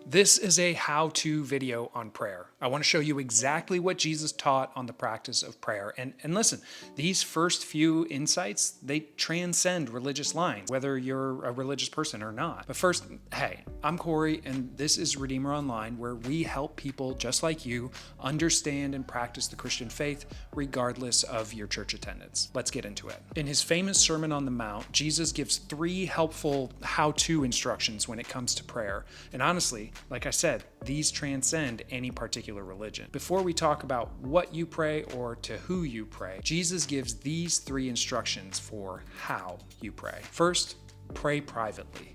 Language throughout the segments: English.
This is a how-to video on prayer. I want to show you exactly what Jesus taught on the practice of prayer. And listen, these first few insights, they transcend religious lines, whether you're a religious person or not. But first, hey, I'm Corey, and this is Redeemer Online, where we help people just like you understand and practice the Christian faith, regardless of your church attendance. Let's get into it. In his famous Sermon on the Mount, Jesus gives 3 helpful how-to instructions when it comes to prayer. And honestly, like I said, these transcend any particular religion. Before we talk about what you pray or to who you pray, Jesus gives these 3 instructions for how you pray. First, pray privately.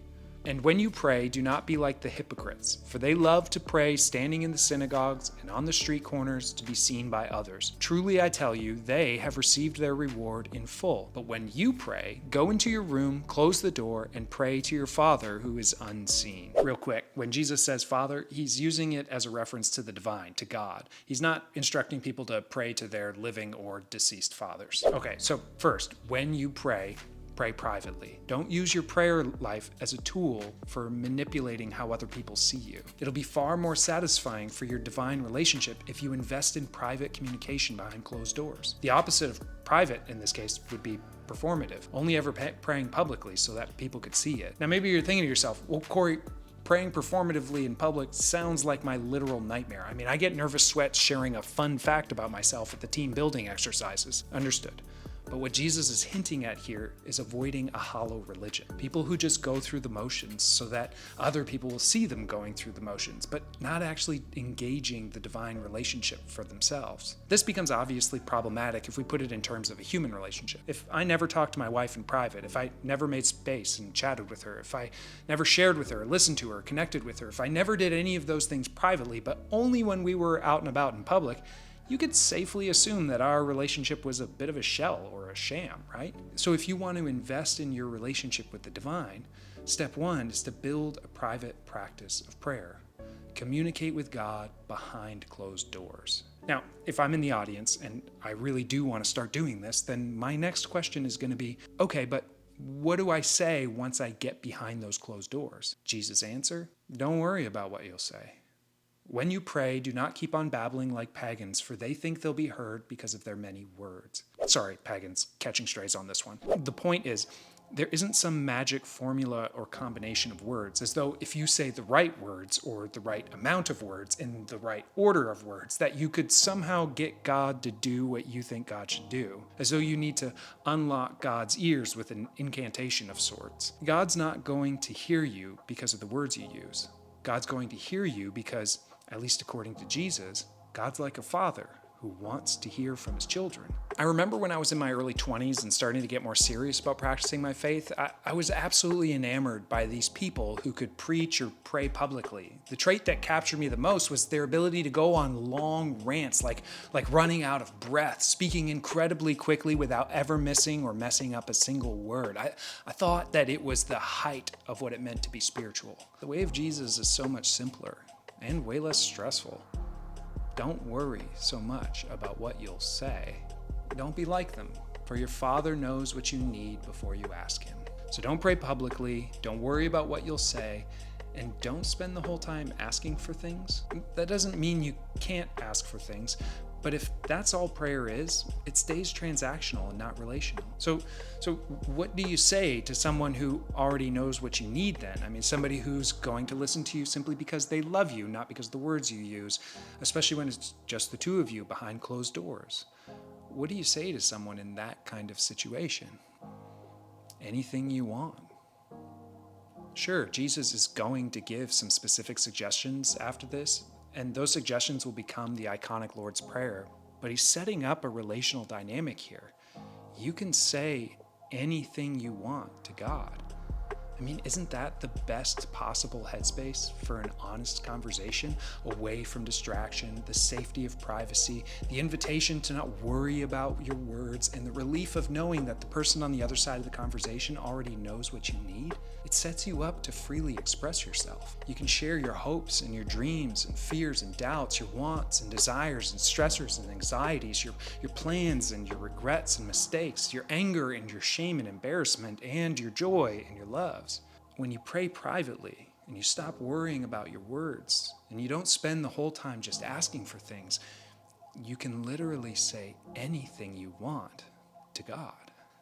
And when you pray, do not be like the hypocrites, for they love to pray standing in the synagogues and on the street corners to be seen by others. Truly, I tell you, they have received their reward in full. But when you pray, go into your room, close the door, and pray to your Father who is unseen. Real quick, when Jesus says Father, he's using it as a reference to the divine, to God. He's not instructing people to pray to their living or deceased fathers. Okay, so first, when you pray privately. Don't use your prayer life as a tool for manipulating how other people see you. It'll be far more satisfying for your divine relationship if you invest in private communication behind closed doors. The opposite of private, in this case, would be performative, only ever praying publicly so that people could see it. Now, maybe you're thinking to yourself, well, Corey, praying performatively in public sounds like my literal nightmare. I mean, I get nervous sweats sharing a fun fact about myself at the team building exercises. Understood. But what Jesus is hinting at here is avoiding a hollow religion. People who just go through the motions so that other people will see them going through the motions, but not actually engaging the divine relationship for themselves. This becomes obviously problematic if we put it in terms of a human relationship. If I never talked to my wife in private, if I never made space and chatted with her, if I never shared with her, listened to her, connected with her, if I never did any of those things privately, but only when we were out and about in public, you could safely assume that our relationship was a bit of a shell or a sham, right? So if you want to invest in your relationship with the divine, step 1 is to build a private practice of prayer. Communicate with God behind closed doors. Now, if I'm in the audience and I really do want to start doing this, then my next question is going to be, okay, but what do I say once I get behind those closed doors? Jesus' answer? Don't worry about what you'll say. When you pray, do not keep on babbling like pagans, for they think they'll be heard because of their many words. Sorry, pagans, catching strays on this one. The point is, there isn't some magic formula or combination of words, as though if you say the right words or the right amount of words in the right order of words, that you could somehow get God to do what you think God should do, as though you need to unlock God's ears with an incantation of sorts. God's not going to hear you because of the words you use. God's going to hear you because, at least according to Jesus, God's like a father who wants to hear from his children. I remember when I was in my early 20s and starting to get more serious about practicing my faith, I was absolutely enamored by these people who could preach or pray publicly. The trait that captured me the most was their ability to go on long rants, like running out of breath, speaking incredibly quickly without ever missing or messing up a single word. I thought that it was the height of what it meant to be spiritual. The way of Jesus is so much simpler and way less stressful. Don't worry so much about what you'll say. Don't be like them, for your Father knows what you need before you ask him. So don't pray publicly, don't worry about what you'll say, and don't spend the whole time asking for things. That doesn't mean you can't ask for things, but if that's all prayer is, it stays transactional and not relational. So what do you say to someone who already knows what you need then? I mean, somebody who's going to listen to you simply because they love you, not because of the words you use, especially when it's just the two of you behind closed doors. What do you say to someone in that kind of situation? Anything you want. Sure, Jesus is going to give some specific suggestions after this, and those suggestions will become the iconic Lord's Prayer. But he's setting up a relational dynamic here. You can say anything you want to God. I mean, isn't that the best possible headspace for an honest conversation, away from distraction, the safety of privacy, the invitation to not worry about your words, and the relief of knowing that the person on the other side of the conversation already knows what you need? It sets you up to freely express yourself. You can share your hopes and your dreams and fears and doubts, your wants and desires and stressors and anxieties, your plans and your regrets and mistakes, your anger and your shame and embarrassment, and your joy and your loves. When you pray privately, and you stop worrying about your words, and you don't spend the whole time just asking for things, you can literally say anything you want to God.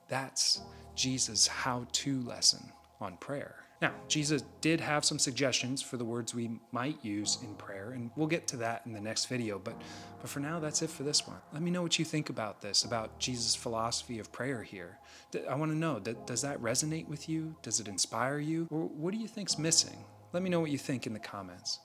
That's Jesus' how-to lesson on prayer. Now, Jesus did have some suggestions for the words we might use in prayer, and we'll get to that in the next video, but for now, that's it for this one. Let me know what you think about this, about Jesus' philosophy of prayer here. I want to know, does that resonate with you? Does it inspire you? Or what do you think's missing? Let me know what you think in the comments.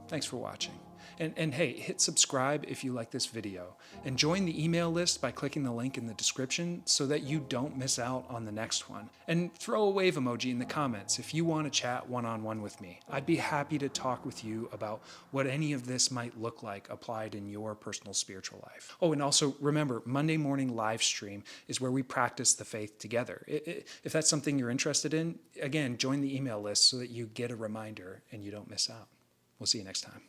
Thanks for watching. And hey, hit subscribe if you like this video, and join the email list by clicking the link in the description so that you don't miss out on the next one. And throw a wave emoji in the comments if you want to chat one-on-one with me. I'd be happy to talk with you about what any of this might look like applied in your personal spiritual life. Oh, and also remember, Monday morning live stream is where we practice the faith together. If that's something you're interested in, again, join the email list so that you get a reminder and you don't miss out. We'll see you next time.